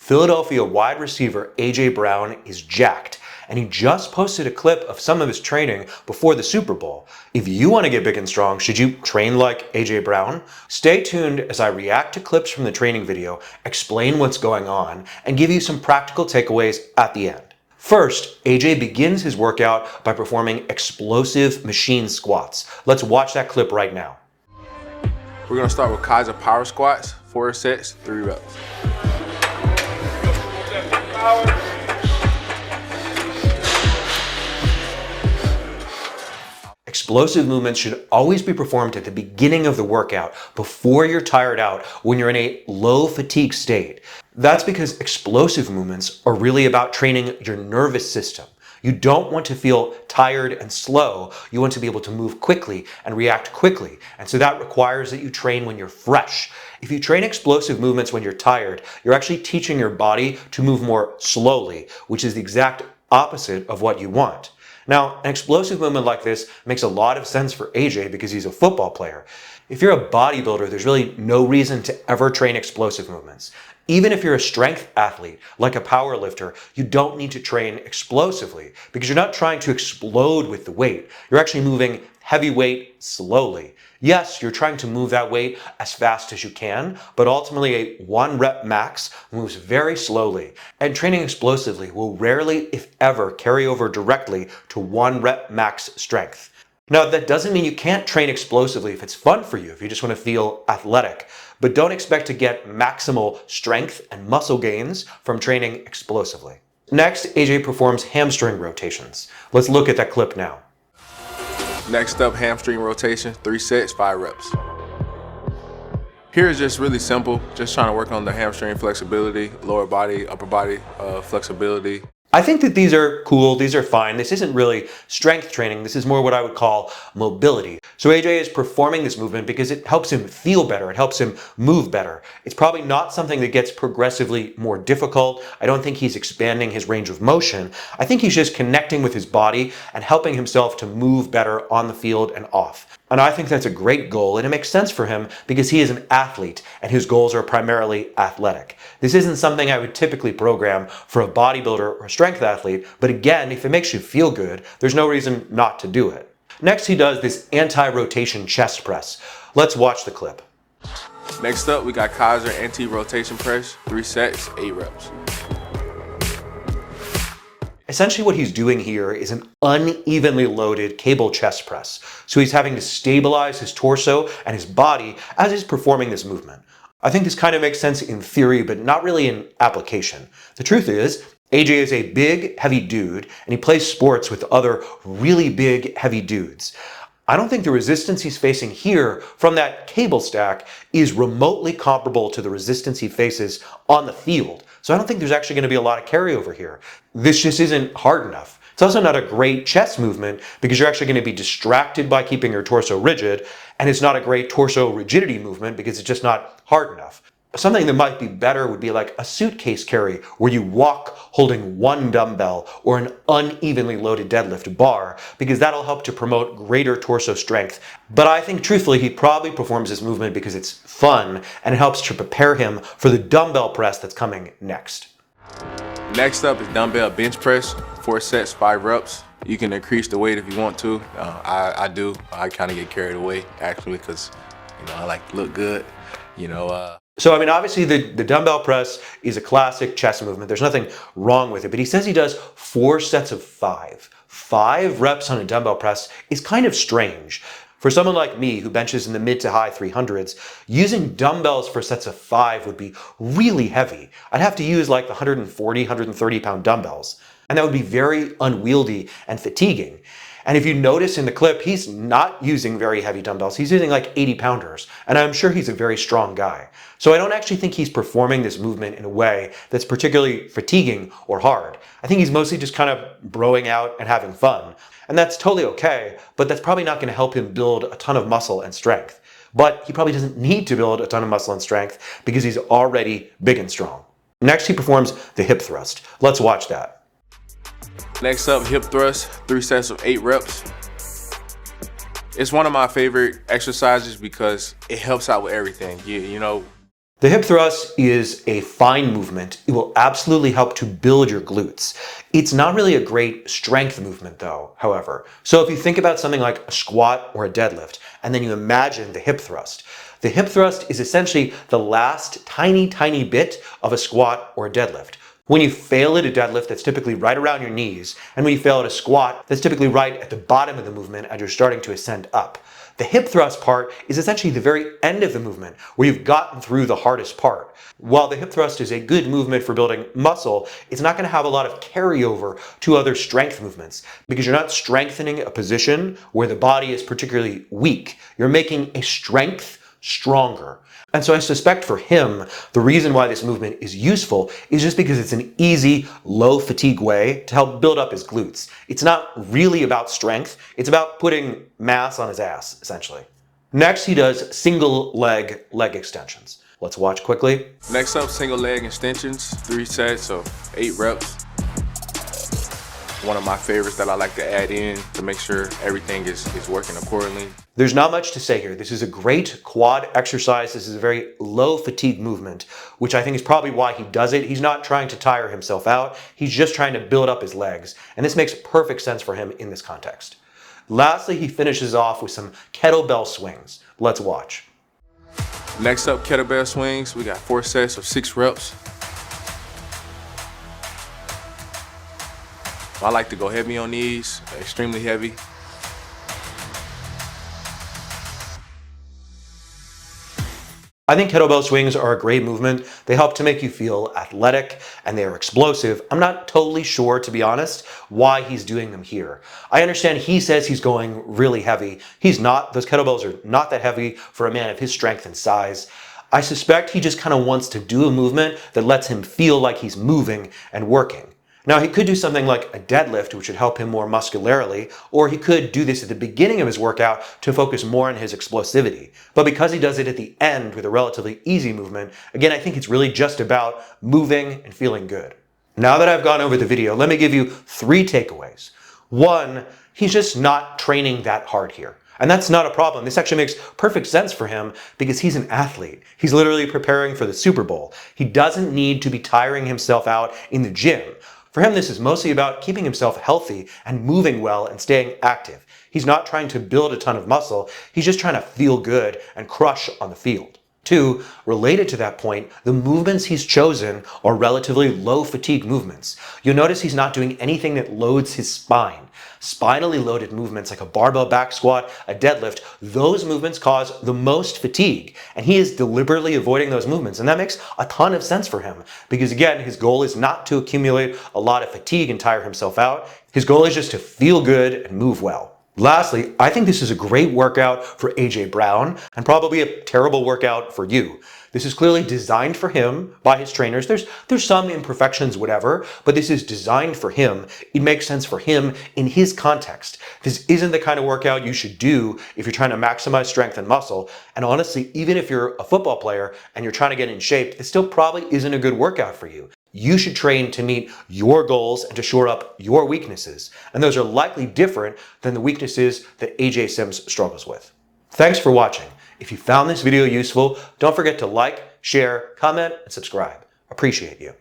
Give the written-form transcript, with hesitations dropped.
Philadelphia wide receiver A.J. Brown is jacked, and he just posted a clip of some of his training before the Super Bowl. If you want to get big and strong, should you train like A.J. Brown? Stay tuned as I react to clips from the training video, explain what's going on, and give you some practical takeaways at the end. First, AJ begins his workout by performing explosive machine squats. Let's watch that clip right now. We're gonna start with Kaiser power squats, 4 sets, 3 reps. Explosive movements should always be performed at the beginning of the workout, before you're tired out, when you're in a low fatigue state. That's because explosive movements are really about training your nervous system. You don't want to feel tired and slow. You want to be able to move quickly and react quickly. And so that requires that you train when you're fresh. If you train explosive movements when you're tired, you're actually teaching your body to move more slowly, which is the exact opposite of what you want. Now, an explosive movement like this makes a lot of sense for AJ because he's a football player. If you're a bodybuilder, there's really no reason to ever train explosive movements. Even if you're a strength athlete, like a power lifter, you don't need to train explosively because you're not trying to explode with the weight. You're actually moving heavy weight slowly. Yes, you're trying to move that weight as fast as you can, but ultimately a 1 rep max moves very slowly. And training explosively will rarely, if ever, carry over directly to 1 rep max strength. Now, that doesn't mean you can't train explosively if it's fun for you, if you just want to feel athletic. But don't expect to get maximal strength and muscle gains from training explosively. Next, AJ performs hamstring rotations. Let's look at that clip now. Next up, hamstring rotation, 3 sets, 5 reps. Here is just really simple, just trying to work on the hamstring flexibility, lower body, upper body flexibility. I think that these are cool, these are fine. This isn't really strength training, this is more what I would call mobility. So AJ is performing this movement because it helps him feel better, it helps him move better. It's probably not something that gets progressively more difficult. I don't think he's expanding his range of motion. I think he's just connecting with his body and helping himself to move better on the field and off. And I think that's a great goal, and it makes sense for him because he is an athlete and his goals are primarily athletic. This isn't something I would typically program for a bodybuilder or a strength athlete, but again, if it makes you feel good, there's no reason not to do it. Next, he does this anti-rotation chest press. Let's watch the clip. Next up, we got Kaiser anti-rotation press, 3 sets, 8 reps. Essentially what he's doing here is an unevenly loaded cable chest press. So he's having to stabilize his torso and his body as he's performing this movement. I think this kind of makes sense in theory, but not really in application. The truth is, AJ is a big, heavy dude, and he plays sports with other really big, heavy dudes. I don't think the resistance he's facing here from that cable stack is remotely comparable to the resistance he faces on the field. So I don't think there's actually going to be a lot of carryover here. This just isn't hard enough. It's also not a great chest movement because you're actually going to be distracted by keeping your torso rigid, and it's not a great torso rigidity movement because it's just not hard enough. Something that might be better would be like a suitcase carry where you walk holding 1 dumbbell or an unevenly loaded deadlift bar because that'll help to promote greater torso strength. But I think truthfully he probably performs this movement because it's fun and it helps to prepare him for the dumbbell press that's coming next. Next up is dumbbell bench press, 4 sets, 5 reps. You can increase the weight if you want to. I do. I kind of get carried away actually because I like to look good. So, I mean, obviously the dumbbell press is a classic chest movement. There's nothing wrong with it, but he says he does 4 sets of 5. 5 reps on a dumbbell press is kind of strange. For someone like me who benches in the mid to high 300s, using dumbbells for sets of 5 would be really heavy. I'd have to use like the 140, 130 pound dumbbells, and that would be very unwieldy and fatiguing. And if you notice in the clip, he's not using very heavy dumbbells. He's using like 80 pounders. And I'm sure he's a very strong guy. So I don't actually think he's performing this movement in a way that's particularly fatiguing or hard. I think he's mostly just kind of broing out and having fun. And that's totally okay, but that's probably not going to help him build a ton of muscle and strength. But he probably doesn't need to build a ton of muscle and strength because he's already big and strong. Next, he performs the hip thrust. Let's watch that. Next up, hip thrust, 3 sets of 8 reps. It's one of my favorite exercises because it helps out with everything. You know, The hip thrust is a fine movement. It will absolutely help to build your glutes. It's not really a great strength movement though, however. So if you think about something like a squat or a deadlift, and then you imagine the hip thrust is essentially the last tiny bit of a squat or a deadlift. When you fail at a deadlift, that's typically right around your knees, and when you fail at a squat, that's typically right at the bottom of the movement as you're starting to ascend up. The hip thrust part is essentially the very end of the movement, where you've gotten through the hardest part. While the hip thrust is a good movement for building muscle, it's not going to have a lot of carryover to other strength movements, because you're not strengthening a position where the body is particularly weak. You're making a strength stronger. And so I suspect for him, the reason why this movement is useful is just because it's an easy, low fatigue way to help build up his glutes. It's not really about strength. It's about putting mass on his ass, essentially. Next, he does single leg extensions. Let's watch quickly. Next up, single leg extensions, 3 sets of 8 reps. One of my favorites that I like to add in to make sure everything is working accordingly. There's not much to say here. This is a great quad exercise. This is a very low fatigue movement, which I think is probably why he does it. He's not trying to tire himself out. He's just trying to build up his legs. And this makes perfect sense for him in this context. Lastly, he finishes off with some kettlebell swings. Let's watch. Next up, kettlebell swings. We got 4 sets of 6 reps. I like to go heavy on these, extremely heavy. I think kettlebell swings are a great movement. They help to make you feel athletic and they are explosive. I'm not totally sure, to be honest, why he's doing them here. I understand he says he's going really heavy. He's not. Those kettlebells are not that heavy for a man of his strength and size. I suspect he just kind of wants to do a movement that lets him feel like he's moving and working. Now, he could do something like a deadlift, which would help him more muscularly, or he could do this at the beginning of his workout to focus more on his explosivity. But because he does it at the end with a relatively easy movement, again, I think it's really just about moving and feeling good. Now that I've gone over the video, let me give you 3 takeaways. 1, he's just not training that hard here. And that's not a problem. This actually makes perfect sense for him because he's an athlete. He's literally preparing for the Super Bowl. He doesn't need to be tiring himself out in the gym. For him, this is mostly about keeping himself healthy and moving well and staying active. He's not trying to build a ton of muscle. He's just trying to feel good and crush on the field. 2, related to that point, the movements he's chosen are relatively low fatigue movements. You'll notice he's not doing anything that loads his spine. Spinally loaded movements like a barbell back squat, a deadlift, those movements cause the most fatigue. And he is deliberately avoiding those movements. And that makes a ton of sense for him because, again, his goal is not to accumulate a lot of fatigue and tire himself out. His goal is just to feel good and move well. Lastly, I think this is a great workout for AJ Brown and probably a terrible workout for you. This is clearly designed for him by his trainers. There's some imperfections, whatever, but this is designed for him. It makes sense for him in his context. This isn't the kind of workout you should do if you're trying to maximize strength and muscle. And honestly, even if you're a football player and you're trying to get in shape, it still probably isn't a good workout for you. You should train to meet your goals and to shore up your weaknesses. And those are likely different than the weaknesses that AJ Sims struggles with. Thanks for watching. If you found this video useful, don't forget to like, share, comment, and subscribe. Appreciate you.